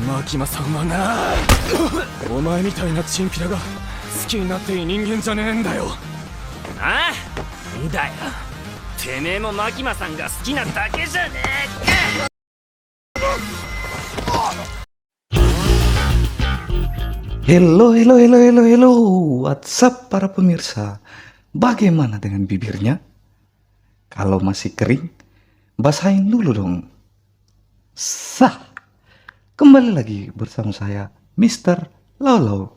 マキマさんはな、お前みたいなチンピラが好きになっていい人間じゃねえんだよ。ああ、んだよ。てめえもマキマさんが好きなだけじゃねえか。Hello. What's up para pemirsa? Bagaimana dengan bibirnya? Kalau masih kering, basahin dulu dong. Sah. Kembali lagi bersama saya, Mr. Lolo.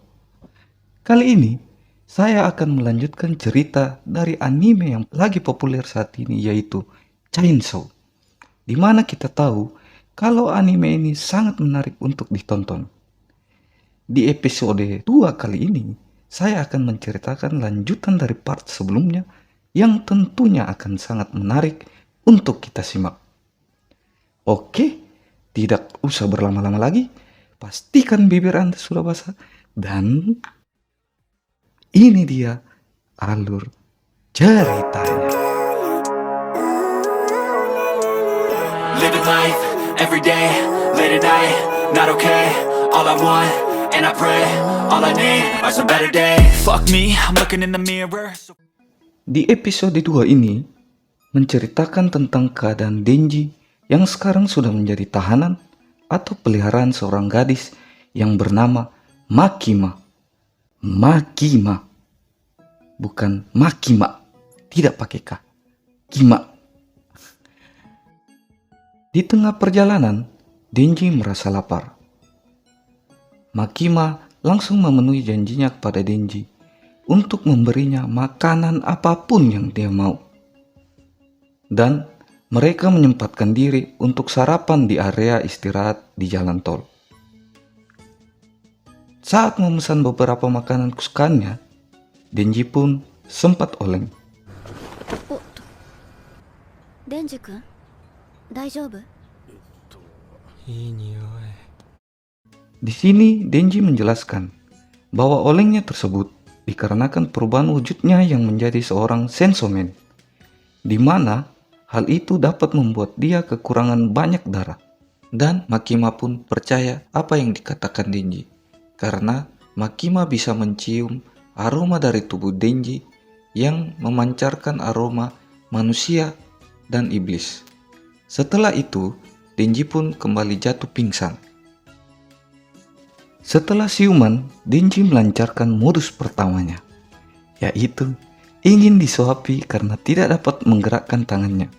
Kali ini, saya akan melanjutkan cerita dari anime yang lagi populer saat ini, yaitu Chainsaw. Dimana kita tahu kalau anime ini sangat menarik untuk ditonton. Di episode 2 kali ini, saya akan menceritakan lanjutan dari part sebelumnya yang tentunya akan sangat menarik untuk kita simak. Oke, tidak usah berlama-lama lagi. Pastikan bibir Anda sudah basah. Dan ini dia alur ceritanya. Living life, every day, late at night, not okay. All I want, and I pray, all I need are some better days. Fuck me, I'm looking in the mirror. Di episode 2 ini, menceritakan tentang keadaan Denji yang sekarang sudah menjadi tahanan atau peliharaan seorang gadis yang bernama Makima. Makima. Bukan Makima. Tidak pakai K. Kima. Di tengah perjalanan, Denji merasa lapar. Makima langsung memenuhi janjinya kepada Denji untuk memberinya makanan apapun yang dia mau. Dan mereka menyempatkan diri untuk sarapan di area istirahat di jalan tol. Saat memesan beberapa makanan kesukaannya, Denji pun sempat oleng. Denji-kun, daijoubu? いい匂い。 Di sini Denji menjelaskan bahwa olengnya tersebut dikarenakan perubahan wujudnya yang menjadi seorang sensoman, di mana hal itu dapat membuat dia kekurangan banyak darah. Dan Makima pun percaya apa yang dikatakan Denji, karena Makima bisa mencium aroma dari tubuh Denji yang memancarkan aroma manusia dan iblis. Setelah itu, Denji pun kembali jatuh pingsan. Setelah siuman, Denji melancarkan modus pertamanya, yaitu ingin disuapi karena tidak dapat menggerakkan tangannya.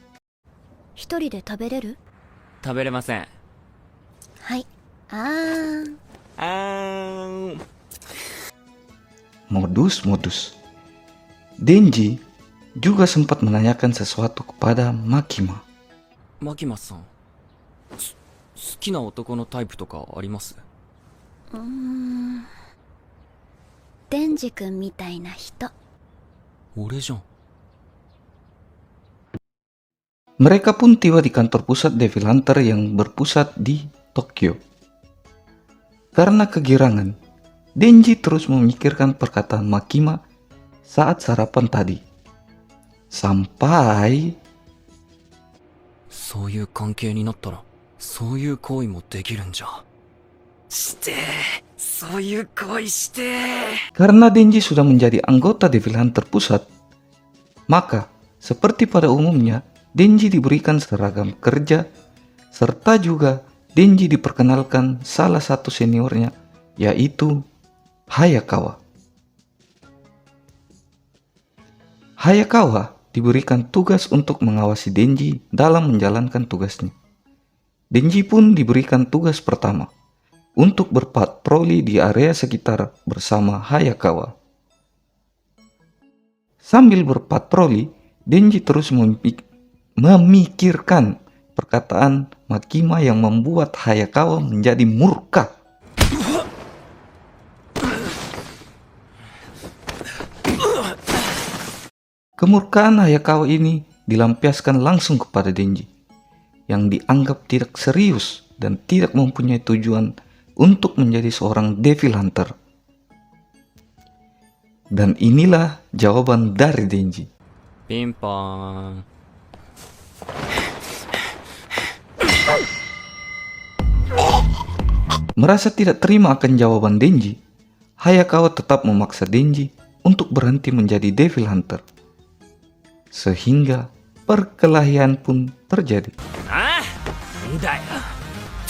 一人で食べれる？食べれません。はい。あーん。あーん。 Modus. Denji juga sempat menanyakan sesuatu kepada Makima. マキマさん、好きな男のタイプとかあります？デンジ君みたいな人。俺じゃん。 Mereka pun tiba di kantor pusat Devil Hunter yang berpusat di Tokyo. Karena kegirangan, Denji terus memikirkan perkataan Makima saat sarapan tadi. Sampai そういう関係になったら、そういう行為もできるんじゃ。してそういう行為して karena Denji sudah menjadi anggota Devil Hunter pusat, maka seperti pada umumnya Denji diberikan seragam kerja, serta juga Denji diperkenalkan salah satu seniornya, yaitu Hayakawa. Hayakawa diberikan tugas untuk mengawasi Denji dalam menjalankan tugasnya. Denji pun diberikan tugas pertama, untuk berpatroli di area sekitar bersama Hayakawa. Sambil berpatroli, Denji terus memikirkan perkataan Makima yang membuat Hayakawa menjadi murka. Kemurkaan Hayakawa ini dilampiaskan langsung kepada Denji, yang dianggap tidak serius dan tidak mempunyai tujuan untuk menjadi seorang Devil Hunter. Dan inilah jawaban dari Denji. ピンポーン。Merasa tidak terima akan jawaban Denji, Hayakawa tetap memaksa Denji untuk berhenti menjadi Devil Hunter. Sehingga perkelahian pun terjadi. ああんだよ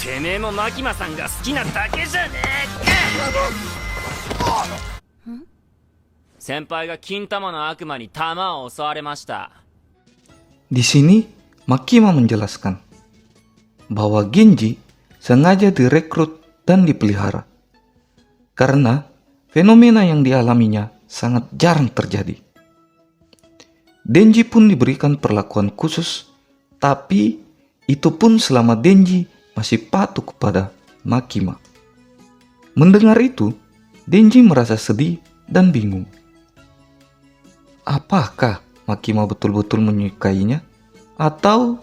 てめえもマキマさんが好きなだけじゃねえか先輩が金玉の悪魔に玉を襲われました Di sini, Makima menjelaskan bahwa Genji sengaja direkrut dan dipelihara karena fenomena yang dialaminya sangat jarang terjadi. Denji pun diberikan perlakuan khusus, tapi itu pun selama Denji masih patuh kepada Makima. Mendengar itu, Denji merasa sedih dan bingung. Apakah Makima betul-betul menyukainya? Atau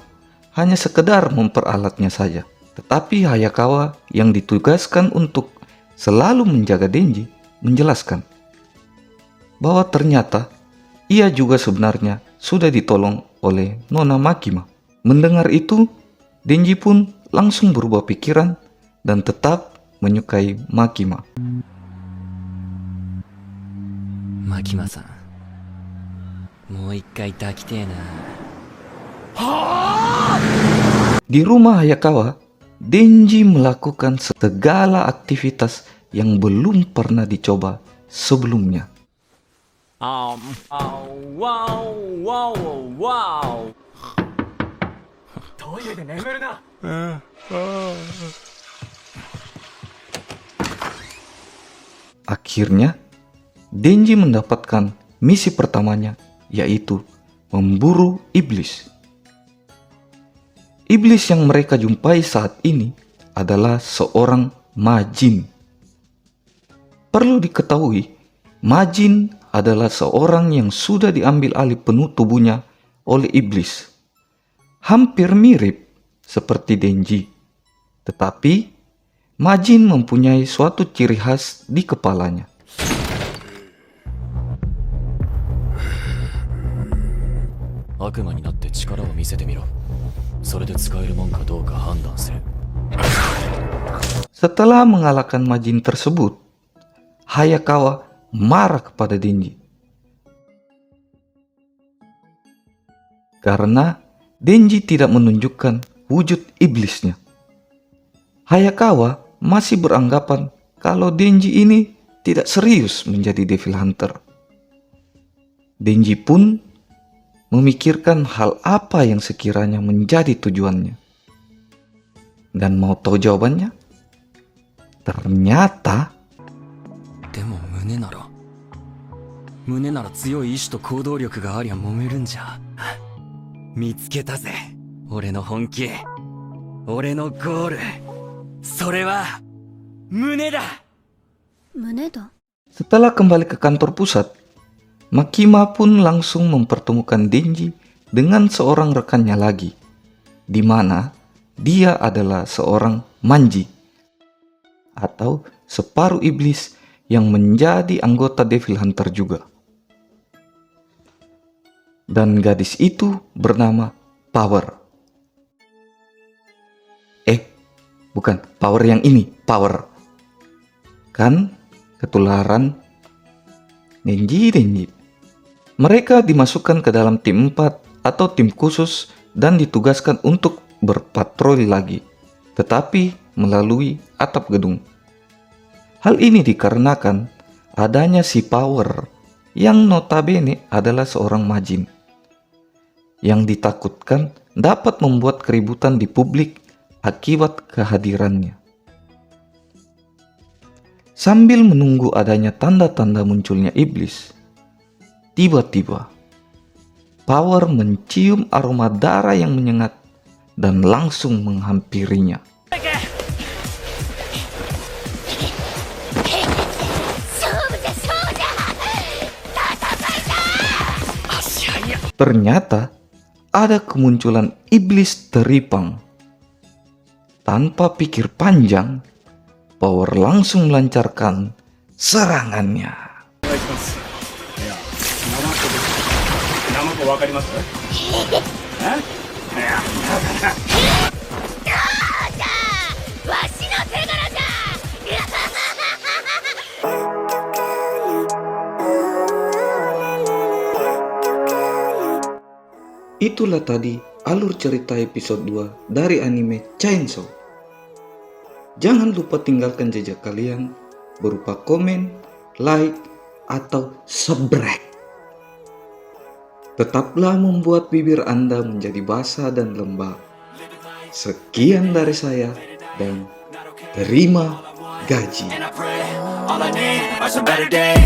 hanya sekedar memperalatnya saja? Tetapi Hayakawa yang ditugaskan untuk selalu menjaga Denji menjelaskan bahwa ternyata ia juga sebenarnya sudah ditolong oleh Nona Makima. Mendengar itu, Denji pun langsung berubah pikiran dan tetap menyukai Makima. Makima-san, mau一回抱きてえな Di rumah Hayakawa, Denji melakukan segala aktivitas yang belum pernah dicoba sebelumnya. wow wow wow トイレで眠るな。 Akhirnya, Denji mendapatkan misi pertamanya, yaitu memburu iblis. Iblis yang mereka jumpai saat ini adalah seorang majin. Perlu diketahui, majin adalah seorang yang sudah diambil alih penuh tubuhnya oleh iblis. Hampir mirip seperti Denji. Tetapi, majin mempunyai suatu ciri khas di kepalanya. Akumaになって力を見せてみろ。それで使えるもんかどうか判断する。 Setelah mengalahkan majin tersebut, Hayakawa marah kepada Denji. Karena Denji tidak menunjukkan wujud iblisnya. Hayakawa masih beranggapan kalau Denji ini tidak serius menjadi Devil Hunter. Denji pun memikirkan hal apa yang sekiranya menjadi tujuannya. Dan mau tahu jawabannya? Ternyata でも胸なら強い意志と行動力がありゃ揉めるんじゃ。見つけたぜ。俺の本気。俺のゴール。それは胸だ。胸だ。 setelah kembali ke kantor pusat, Makima pun langsung mempertemukan Denji dengan seorang rekannya lagi, di mana dia adalah seorang manji atau separuh iblis yang menjadi anggota Devil Hunter juga. Dan gadis itu bernama Power. Bukan Power yang ini, Power. Kan ketularan Denji. Mereka dimasukkan ke dalam tim 4 atau tim khusus dan ditugaskan untuk berpatroli lagi, tetapi melalui atap gedung. Hal ini dikarenakan adanya si Power yang notabene adalah seorang majin yang ditakutkan dapat membuat keributan di publik akibat kehadirannya. Sambil menunggu adanya tanda-tanda munculnya iblis, tiba-tiba Power mencium aroma darah yang menyengat dan langsung menghampirinya. Ternyata ada kemunculan iblis teripang. Tanpa pikir panjang, Power langsung melancarkan serangannya. わかります？ Itulah tadi alur cerita episode 2 dari anime Chainsaw. Jangan lupa tinggalkan jejak kalian berupa komen, like, atau subscribe. Tetaplah membuat bibir Anda menjadi basah dan lembab. Sekian dari saya dan terima gaji. And I pray, all I need are some better days.